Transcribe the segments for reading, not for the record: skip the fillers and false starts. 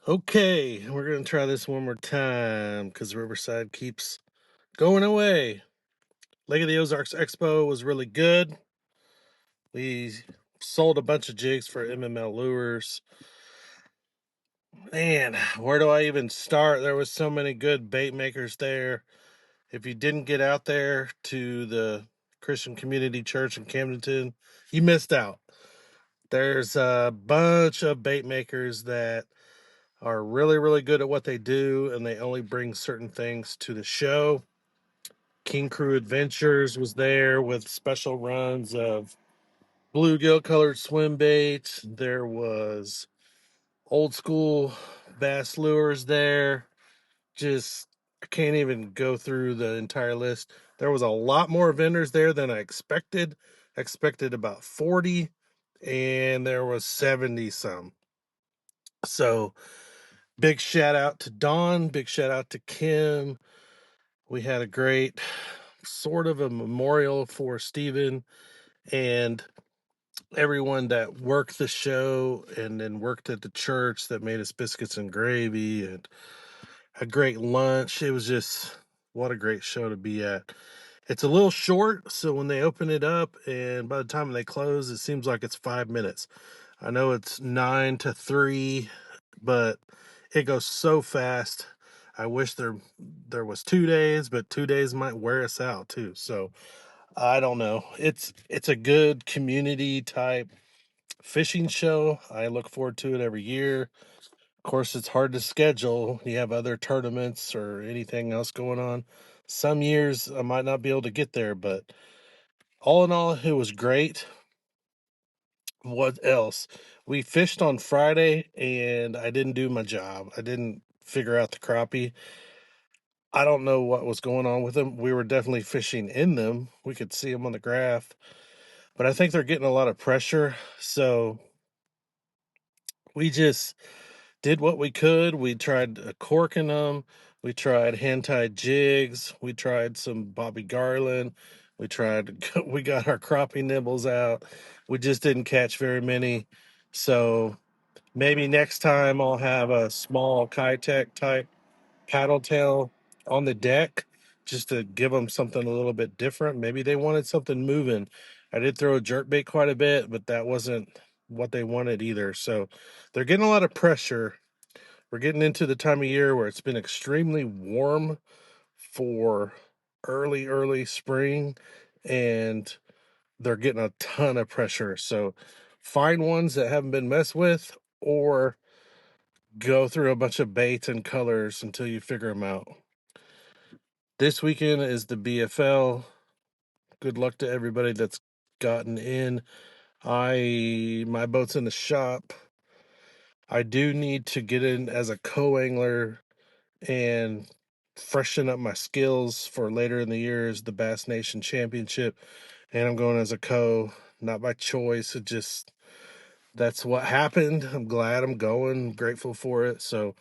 Okay, we're going to try this one more time because Riverside keeps going away. Lake of the Ozarks Expo was really good. We sold a bunch of jigs for MML lures. Man, where do I even start? There was so many good bait makers there. If you didn't get out there to the Christian Community Church in Camdenton, you missed out. There's a bunch of bait makers that are really, really good at what they do, and they only bring certain things to the show. King Crew Adventures was there with special runs of bluegill colored swim baits. There was old school bass lures there. Just, I can't even go through the entire list. There was a lot more vendors there than I expected. I expected about 40, and there was 70 some. So big shout out to Dawn, big shout out to Kim. We had a great sort of a memorial for Stephen and everyone that worked the show and then worked at the church that made us biscuits and gravy and a great lunch. It was just what a great show to be at. It's a little short, so when they open it up and by the time they close, it seems like it's 5 minutes. I know it's 9 to 3, but it goes so fast. I wish there was 2 days, but 2 days might wear us out too. So I don't know. It's a good community type fishing show. I look forward to it every year. Of course, it's hard to schedule. You have other tournaments or anything else going on. Some years I might not be able to get there, but all in all, it was great. What else? We fished on Friday and I didn't do my job. I didn't figure out the crappie. I don't know what was going on with them. We were definitely fishing in them. We could see them on the graph, but I think they're getting a lot of pressure. So we just did what we could. We tried corking them. We tried hand tied jigs. We tried some Bobby Garland. We got our crappie nibbles out. We just didn't catch very many. So maybe next time I'll have a small Kitech type paddle tail on the deck just to give them something a little bit different. Maybe they wanted something moving. I did throw a jerkbait quite a bit, but that wasn't what they wanted either. So they're getting a lot of pressure. We're getting into the time of year where it's been extremely warm for early spring, and they're getting a ton of pressure. So find ones that haven't been messed with or go through a bunch of baits and colors until you figure them out. This weekend is the BFL. Good luck to everybody that's gotten in. My boat's in the shop. I do need to get in as a co-angler and freshen up my skills for later in the year is the Bass Nation Championship. And I'm going as a co, not by choice. It just, that's what happened. I'm glad I'm going, grateful for it. So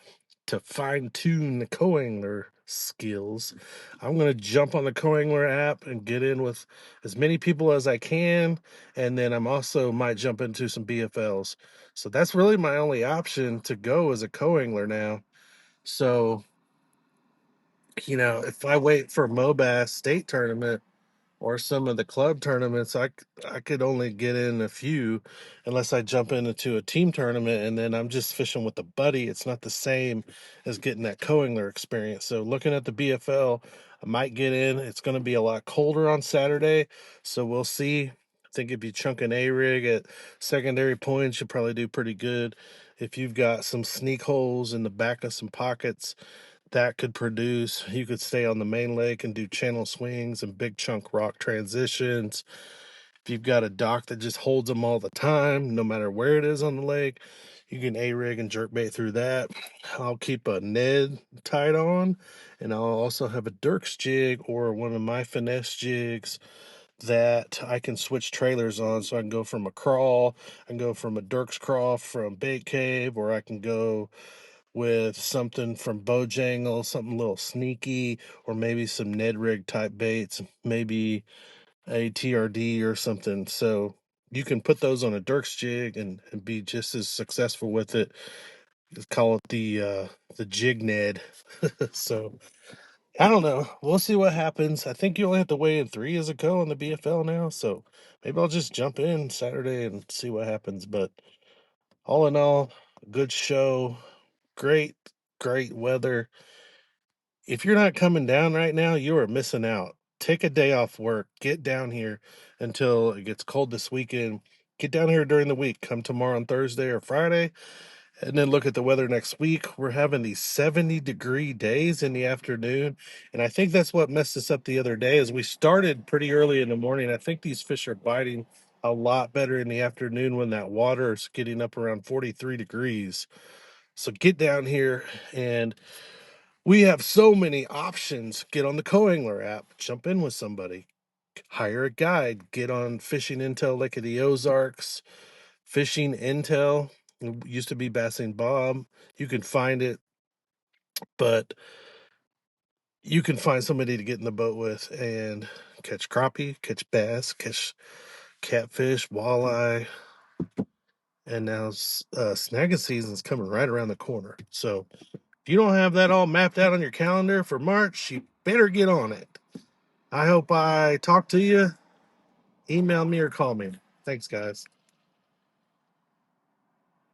to fine tune the co-angler skills, I'm going to jump on the co-angler app and get in with as many people as I can. And then I'm also might jump into some BFLs. So that's really my only option to go as a co-angler now. So, if I wait for MoBass state tournament or some of the club tournaments, I could only get in a few unless I jump into a team tournament and then I'm just fishing with a buddy. It's not the same as getting that co-angler experience. So looking at the BFL, I might get in. It's going to be a lot colder on Saturday, so we'll see. I think if you chunk an A-rig at secondary points, you'll probably do pretty good. If you've got some sneak holes in the back of some pockets, that could produce. You could stay on the main lake and do channel swings and big chunk rock transitions. If you've got a dock that just holds them all the time, no matter where it is on the lake, you can A-rig and jerkbait through that. I'll keep a Ned tied on, and I'll also have a Dirks jig or one of my finesse jigs that I can switch trailers on. So I can go from a crawl, I can go from a Dirks crawl from Bait Cave, or I can go with something from Bojangle, something a little sneaky, or maybe some Ned rig type baits, maybe a TRD or something. So you can put those on a Dirks jig and be just as successful with it. Just call it the jig Ned. So I don't know. We'll see what happens. I think you only have to weigh in 3 as a go on the BFL now, so maybe I'll just jump in Saturday and see what happens. But all in all, good show, great, great weather. If you're not coming down right now, you are missing out. Take a day off work, get down here until it gets cold this weekend. Get down here during the week. Come tomorrow on Thursday or Friday, and then look at the weather next week. We're having these 70-degree days in the afternoon. And I think that's what messed us up the other day is we started pretty early in the morning. I think these fish are biting a lot better in the afternoon when that water is getting up around 43 degrees. So get down here, and we have so many options. Get on the Co-Angler app, jump in with somebody, hire a guide, get on Fishing Intel Lake of the Ozarks, Fishing Intel. It used to be Bassing Bob. You can find it, but you can find somebody to get in the boat with and catch crappie, catch bass, catch catfish, walleye, and now snagging season's coming right around the corner. So if you don't have that all mapped out on your calendar for March, you better get on it. I hope I talk to you. Email me or call me. Thanks, guys.